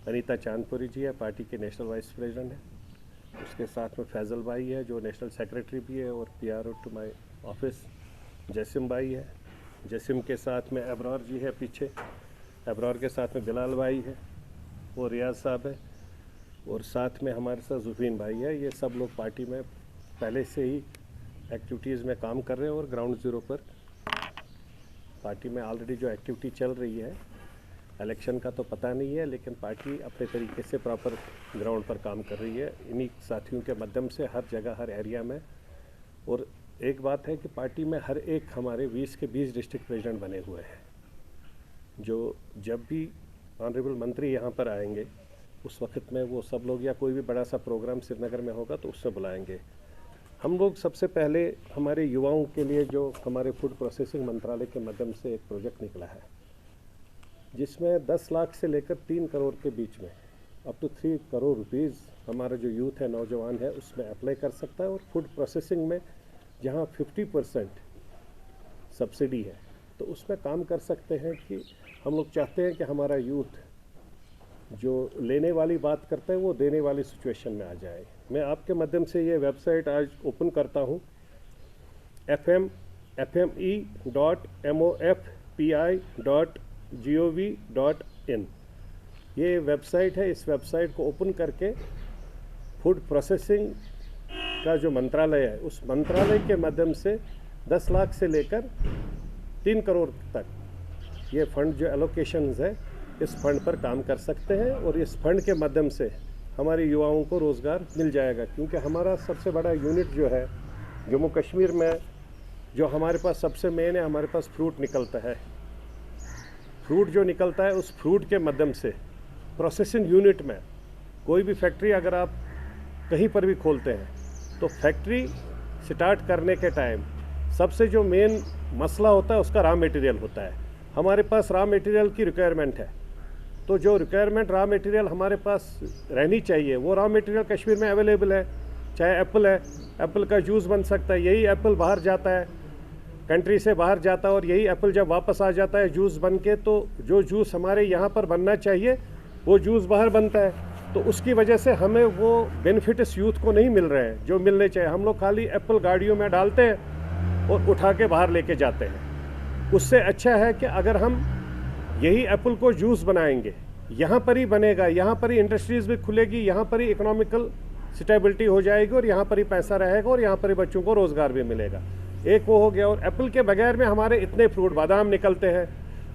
अनीता चांदपुरी जी है, पार्टी के national vice president है। उसके साथ में फैज़ल भाई है जो नेशनल सेक्रेटरी भी है और PRO to my office. Jasim भाई है, जैसिम के साथ में अबरार जी है पीछे, अबरार के साथ में बिलाल भाई है और रियाज साहब है, और साथ में हमारे साथ जुफीन भाई है। ये सब लोग पार्टी में पहले से ही एक्टिविटीज़ में काम कर रहे हैं और ग्राउंड ज़ीरो पर पार्टी में ऑलरेडी जो एक्टिविटी चल रही है, इलेक्शन का तो पता नहीं है, लेकिन पार्टी अपने तरीके से प्रॉपर ग्राउंड पर काम कर रही है इन्हीं साथियों के माध्यम से हर जगह हर एरिया में। और एक बात है कि पार्टी में हर एक हमारे 20 के 20 डिस्ट्रिक्ट प्रेसिडेंट बने हुए हैं, जो जब भी ऑनरेबल मंत्री यहाँ पर आएंगे उस वक्त में वो सब लोग, या कोई भी बड़ा सा प्रोग्राम श्रीनगर में होगा तो उसमें बुलाएंगे। हम लोग सबसे पहले हमारे युवाओं के लिए जो हमारे फूड प्रोसेसिंग मंत्रालय के माध्यम से एक प्रोजेक्ट निकला है, जिसमें 10 लाख से लेकर 3 करोड़ के बीच में अप टू 3 करोड़ रुपीज़ हमारा जो यूथ है, नौजवान है, उसमें अप्लाई कर सकता है। और फूड प्रोसेसिंग में जहां 50% सब्सिडी है तो उसमें काम कर सकते हैं। कि हम लोग चाहते हैं कि हमारा यूथ जो लेने वाली बात करता है वो देने वाली सिचुएशन में आ जाए। मैं आपके माध्यम से ये वेबसाइट आज ओपन करता हूँ, fme.mofpi.gov.in। ये वेबसाइट है। इस वेबसाइट को ओपन करके फूड प्रोसेसिंग का जो मंत्रालय है, उस मंत्रालय के माध्यम से 10 लाख से लेकर 3 करोड़ तक ये फंड जो एलोकेशंस है, इस फंड पर काम कर सकते हैं। और इस फंड के माध्यम से हमारे युवाओं को रोज़गार मिल जाएगा, क्योंकि हमारा सबसे बड़ा यूनिट जो है जम्मू कश्मीर में, जो हमारे पास सबसे मेन है, हमारे पास फ्रूट निकलता है। फ्रूट जो निकलता है उस फ्रूट के माध्यम से प्रोसेसिंग यूनिट में कोई भी फैक्ट्री अगर आप कहीं पर भी खोलते हैं तो फैक्ट्री स्टार्ट करने के टाइम सबसे जो मेन मसला होता है उसका रॉ मटेरियल होता है। हमारे पास रॉ मटेरियल की रिक्वायरमेंट है, तो जो रिक्वायरमेंट रॉ मटेरियल हमारे पास रहनी चाहिए वो रॉ मटेरियल कश्मीर में अवेलेबल है। चाहे एप्पल है, एप्पल का जूस बन सकता है, यही एप्पल बाहर जाता है, कंट्री से बाहर जाता है, और यही एप्पल जब वापस आ जाता है जूस बन के, तो जो जूस हमारे यहाँ पर बनना चाहिए वो जूस बाहर बनता है। तो उसकी वजह से हमें वो बेनिफिट इस यूथ को नहीं मिल रहे हैं जो मिलने चाहिए। हम लोग खाली एप्पल गाड़ियों में डालते हैं और उठा के बाहर लेके जाते हैं। उससे अच्छा है कि अगर हम यही एप्पल को जूस बनाएंगे, यहाँ पर ही बनेगा, यहाँ पर ही इंडस्ट्रीज़ भी खुलेगी, यहाँ पर ही इकोनॉमिकल स्टेबिलिटी हो जाएगी और यहाँ पर ही पैसा रहेगा और यहाँ पर ही बच्चों को रोज़गार भी मिलेगा। एक वो हो गया। और एप्पल के बगैर में हमारे इतने फ्रूट, बादाम निकलते हैं,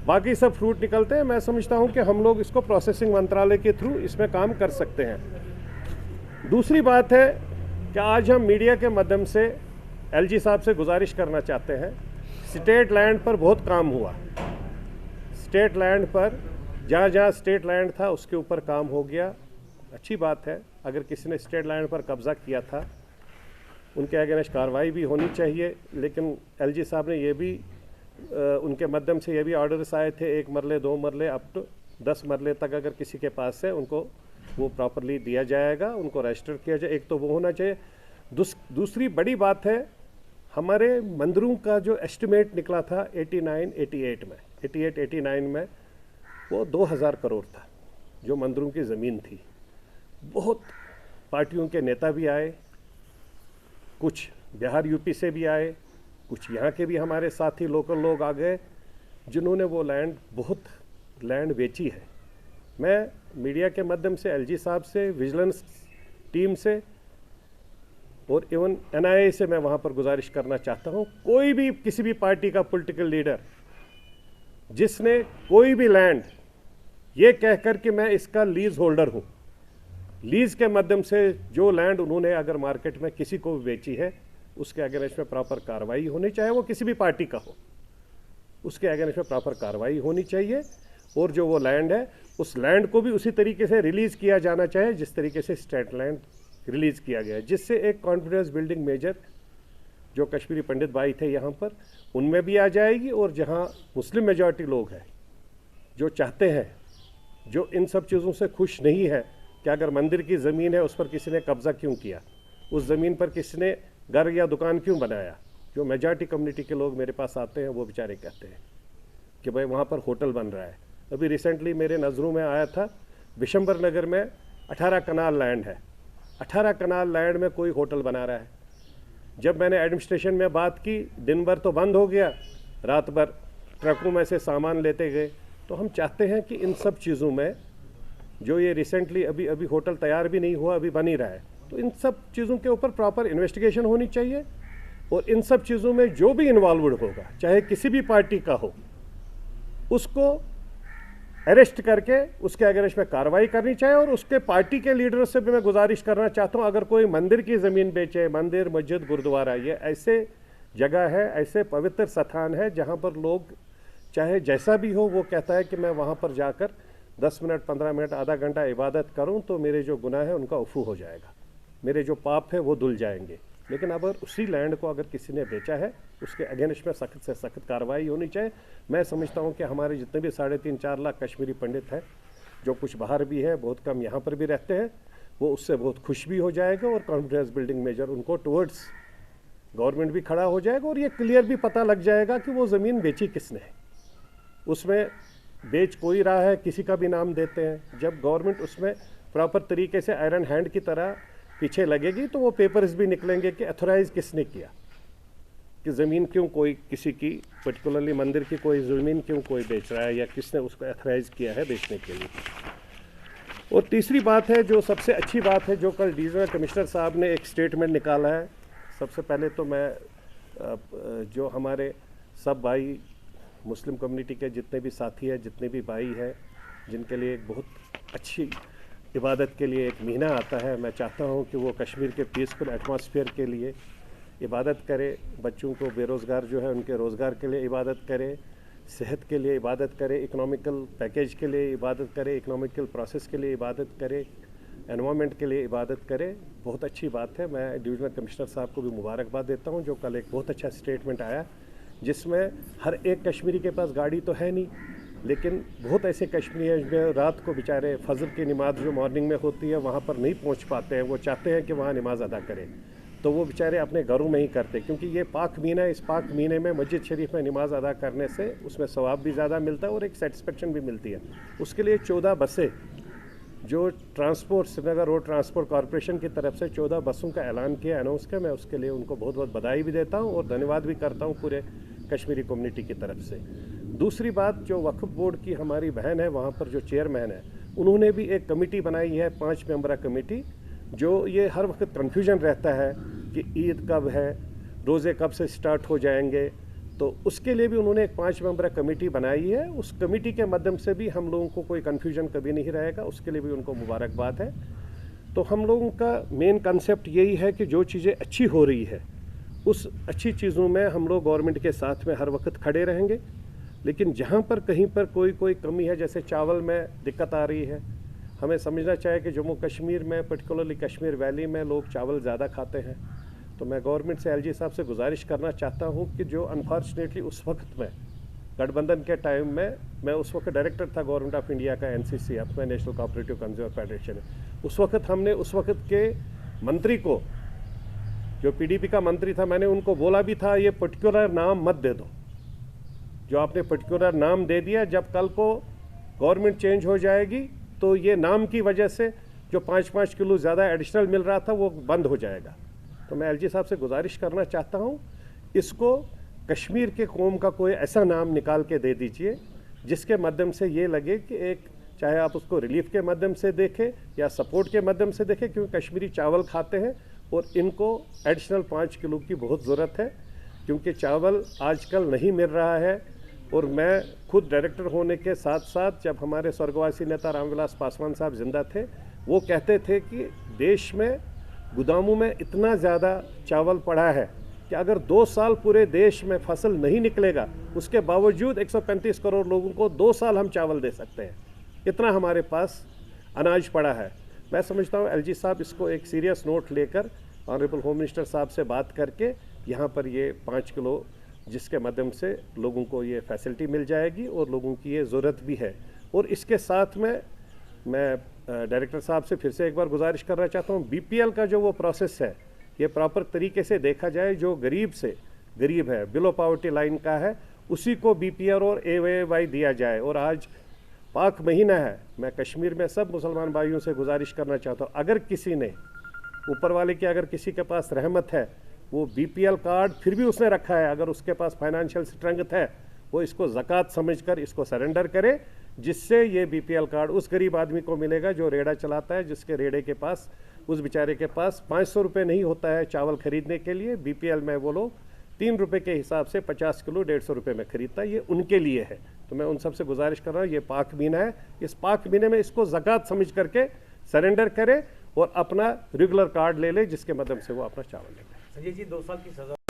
बाकी सब फ्रूट निकलते हैं। मैं समझता हूँ कि हम लोग इसको प्रोसेसिंग मंत्रालय के थ्रू इसमें काम कर सकते हैं। दूसरी बात है कि आज हम मीडिया के माध्यम से LG साहब से गुजारिश करना चाहते हैं, स्टेट लैंड पर बहुत काम हुआ। स्टेट लैंड पर जहाँ जहाँ स्टेट लैंड था उसके ऊपर काम हो गया, अच्छी बात है। अगर किसी ने स्टेट लैंड पर कब्ज़ा किया था उनके अगेंस्ट कार्रवाई भी होनी चाहिए। लेकिन LG साहब ने ये भी उनके माध्यम से ये भी ऑर्डर्स आए थे, 1 मरले 2 मरले अप टू 10 मरले तक अगर किसी के पास है उनको वो प्रॉपरली दिया जाएगा, उनको रजिस्टर किया जाए। एक तो वो होना चाहिए। दूसरी बड़ी बात है, हमारे मंदिरों का जो एस्टिमेट निकला था 88-89 में वो 2000 करोड़ था जो मंदिरों की ज़मीन थी। बहुत पार्टियों के नेता भी आए, कुछ बिहार यूपी से भी आए, कुछ यहाँ के भी हमारे साथी लोकल लोग आ गए जिन्होंने वो लैंड, बहुत लैंड बेची है। मैं मीडिया के माध्यम से LG साहब से, विजिलेंस टीम से और इवन NIA से मैं वहाँ पर गुजारिश करना चाहता हूँ, कोई भी किसी भी पार्टी का पॉलिटिकल लीडर जिसने कोई भी लैंड ये कहकर कि मैं इसका लीज होल्डर हूँ, लीज के माध्यम से जो लैंड उन्होंने अगर मार्केट में किसी को भी बेची है उसके अगेंस्ट में प्रॉपर कार्रवाई होनी चाहिए। वो किसी भी पार्टी का हो, उसके अगेंस्ट में प्रॉपर कार्रवाई होनी चाहिए। और जो वो लैंड है उस लैंड को भी उसी तरीके से रिलीज़ किया जाना चाहिए जिस तरीके से स्टेट लैंड रिलीज़ किया गया है, जिससे एक कॉन्फिडेंस बिल्डिंग मेजर जो कश्मीरी पंडित भाई थे यहाँ पर उनमें भी आ जाएगी। और जहाँ मुस्लिम मेजॉरिटी लोग हैं जो चाहते हैं, जो इन सब चीज़ों से खुश नहीं है कि अगर मंदिर की ज़मीन है उस पर किसी ने कब्ज़ा क्यों किया, उस ज़मीन पर किसी ने घर या दुकान क्यों बनाया। जो मेजॉरिटी कम्युनिटी के लोग मेरे पास आते हैं वो बेचारे कहते हैं कि भाई वहाँ पर होटल बन रहा है। अभी रिसेंटली मेरे नज़रों में आया था विशंबर नगर में 18 कनाल लैंड है, 18 कनाल लैंड में कोई होटल बना रहा है। जब मैंने एडमिनिस्ट्रेशन में बात की, दिन भर तो बंद हो गया, रात भर ट्रकों में से सामान लेते गए। तो हम चाहते हैं कि इन सब चीज़ों में, जो ये रिसेंटली अभी होटल तैयार भी नहीं हुआ, अभी बन ही रहा है, तो इन सब चीज़ों के ऊपर प्रॉपर इन्वेस्टिगेशन होनी चाहिए। और इन सब चीज़ों में जो भी इन्वॉल्वड होगा, चाहे किसी भी पार्टी का हो, उसको अरेस्ट करके उसके अगेंस्ट में कार्रवाई करनी चाहिए। और उसके पार्टी के लीडरों से भी मैं गुजारिश करना चाहता हूँ, अगर कोई मंदिर की ज़मीन बेचे, मंदिर, मस्जिद, गुरुद्वारा, ये ऐसे जगह है, ऐसे पवित्र स्थान है जहाँ पर लोग चाहे जैसा भी हो, वो कहता है कि मैं वहाँ पर जाकर 10 मिनट, 15 मिनट, आधा घंटा इबादत करूँ तो मेरे जो गुनाह है उनका उफू हो जाएगा, मेरे जो पाप है वो धुल जाएंगे। लेकिन अगर उसी लैंड को अगर किसी ने बेचा है, उसके अगेंस्ट में सख्त से सख्त कार्रवाई होनी चाहिए। मैं समझता हूँ कि हमारे जितने भी 3.5-4 लाख कश्मीरी पंडित हैं, जो कुछ बाहर भी है, बहुत कम यहाँ पर भी रहते हैं, वो उससे बहुत खुश भी हो जाएगा और कॉन्फिडेंस बिल्डिंग मेजर उनको टुवर्ड्स गवर्नमेंट भी खड़ा हो जाएगा। और ये क्लियर भी पता लग जाएगा कि वो ज़मीन बेची किसने है, उसमें बेच कोई रहा है, किसी का भी नाम देते हैं। जब गवर्नमेंट उसमें प्रॉपर तरीके से आयरन हैंड की तरह पीछे लगेगी तो वो पेपर्स भी निकलेंगे कि अथोराइज किसने किया, कि ज़मीन क्यों कोई किसी की, पर्टिकुलरली मंदिर की कोई ज़मीन क्यों कोई बेच रहा है, या किसने उसको अथोराइज किया है बेचने के लिए। और तीसरी बात है, जो सबसे अच्छी बात है, जो कल डिवीजनल कमिश्नर साहब ने एक स्टेटमेंट निकाला है। सबसे पहले तो मैं जो हमारे सब भाई मुस्लिम कम्युनिटी के जितने भी साथी हैं, जितने भी भाई हैं, जिनके लिए एक बहुत अच्छी इबादत के लिए एक महीना आता है, मैं चाहता हूं कि वो कश्मीर के पीसफुल एटमॉस्फेयर के लिए इबादत करे, बच्चों को बेरोज़गार जो है उनके रोज़गार के लिए इबादत करे, सेहत के लिए इबादत करे, इकोनॉमिकल पैकेज के लिए इबादत करे, इकोनॉमिकल प्रोसेस के लिए इबादत करे, एनवायरनमेंट के लिए इबादत करे। बहुत अच्छी बात है। मैं डिवीजनल कमिश्नर साहब को भी मुबारकबाद देता हूँ, जो कल एक बहुत अच्छा स्टेटमेंट आया, जिसमें हर एक कश्मीरी के पास गाड़ी तो है नहीं, लेकिन बहुत ऐसे कश्मीरी हैं जो रात को बेचारे फजर की नमाज जो मॉर्निंग में होती है वहाँ पर नहीं पहुँच पाते हैं, वो चाहते हैं कि वहाँ नमाज अदा करें, तो वो बेचारे अपने घरों में ही करते, क्योंकि ये पाक महीना है। इस पाक महीने में मस्जिद शरीफ में नमाज अदा करने से उसमें सवाब भी ज़्यादा मिलता है और एक सेटिस्फेक्शन भी मिलती है। उसके लिए 14 बसें जो transport, Srinagar road transport corporation की तरफ से 14 बसों का ऐलान किया, अनाउंस किया, मैं उसके लिए उनको बहुत बहुत बधाई भी देता हूँ और धन्यवाद भी करता हूँ पूरे कश्मीरी कम्युनिटी की तरफ से। दूसरी बात, जो वक्फ बोर्ड की हमारी बहन है, वहाँ पर जो चेयरमैन है, उन्होंने भी एक कमेटी बनाई है, 5 मेंबरा कमेटी, जो ये हर वक्त कन्फ्यूजन रहता है कि ईद कब है, रोज़े कब से स्टार्ट हो जाएंगे, तो उसके लिए भी उन्होंने एक 5 मेंबरा कमेटी बनाई है। उस कमेटी के माध्यम से भी हम लोगों को कोई कन्फ्यूजन कभी नहीं रहेगा, उसके लिए भी उनको मुबारकबाद है। तो हम लोगों का मेन कंसेप्ट यही है कि जो चीज़ें अच्छी हो रही है, उस अच्छी चीज़ों में हम लोग गवर्नमेंट के साथ में हर वक्त खड़े रहेंगे। लेकिन जहाँ पर कहीं पर कोई कमी है, जैसे चावल में दिक्कत आ रही है, हमें समझना चाहिए कि जम्मू कश्मीर में, पर्टिकुलरली कश्मीर वैली में लोग चावल ज़्यादा खाते हैं। तो मैं गवर्नमेंट से, एलजी साहब से गुजारिश करना चाहता हूँ कि जो अनफॉर्चुनेटली उस वक्त में गठबंधन के टाइम में, मैं उस वक्त डायरेक्टर था गवर्नमेंट ऑफ इंडिया का, एनसीसी, अब मैं नेशनल कोऑपरेटिव कंज्यूमर फेडरेशन है, उस वक्त हमने उस वक्त के मंत्री को, जो पीडीपी का मंत्री था, मैंने उनको बोला भी था ये पर्टिकुलर नाम मत दे दो, जो आपने पर्टिकुलर नाम दे दिया, जब कल को गवर्नमेंट चेंज हो जाएगी तो ये नाम की वजह से जो 5-5 किलो ज़्यादा एडिशनल मिल रहा था वो बंद हो जाएगा। तो मैं एलजी साहब से गुजारिश करना चाहता हूँ, इसको कश्मीर के कौम का कोई ऐसा नाम निकाल के दे दीजिए जिसके माध्यम से ये लगे कि एक, चाहे आप उसको रिलीफ के माध्यम से देखें या सपोर्ट के माध्यम से देखें, क्योंकि कश्मीरी चावल खाते हैं और इनको एडिशनल 5 किलो की बहुत ज़रूरत है, क्योंकि चावल आजकल नहीं मिल रहा है। और मैं खुद डायरेक्टर होने के साथ साथ, जब हमारे स्वर्गवासी नेता रामविलास पासवान साहब जिंदा थे, वो कहते थे कि देश में गोदामों में इतना ज़्यादा चावल पड़ा है कि अगर 2 साल पूरे देश में फसल नहीं निकलेगा, उसके बावजूद 135 करोड़ लोगों को 2 साल हम चावल दे सकते हैं, इतना हमारे पास अनाज पड़ा है। मैं समझता हूँ एलजी साहब इसको एक सीरियस नोट लेकर ऑनरेबल होम मिनिस्टर साहब से बात करके यहाँ पर ये 5 किलो, जिसके माध्यम से लोगों को ये फैसिलिटी मिल जाएगी और लोगों की ये ज़रूरत भी है। और इसके साथ में मैं डायरेक्टर साहब से फिर से एक बार गुजारिश करना चाहता हूँ, बीपीएल का जो वो प्रोसेस है, ये प्रॉपर तरीके से देखा जाए, जो गरीब से गरीब है, बिलो पॉवर्टी लाइन का है, उसी को बीपीएल और एवाई दिया जाए। और आज पाक महीना है। मैं कश्मीर में सब मुसलमान भाइयों से गुजारिश करना चाहता हूँ, अगर किसी ने ऊपर वाले की अगर किसी के पास रहमत है, वो बीपीएल कार्ड फिर भी उसने रखा है, अगर उसके पास फाइनेंशियल स्ट्रेंथ है, वो इसको ज़कात समझकर इसको सरेंडर करे, जिससे ये बीपीएल कार्ड उस गरीब आदमी को मिलेगा जो रेड़ा चलाता है, जिसके रेड़े के पास, उस बेचारे के पास 500 रुपये नहीं होता है चावल खरीदने के लिए। बीपीएल में वो लोग 3 रुपये के हिसाब से 50 किलो 150 रुपये में खरीदता है, ये उनके लिए है। तो मैं उन सबसे गुजारिश कर रहा हूँ, ये पाक महीना है, इस पाक महीने में इसको ज़कात समझ करके सरेंडर करे और अपना रेगुलर कार्ड ले ले, जिसके माध्यम से वो अपना चावल ले ले। संजय जी, 2 साल की सजा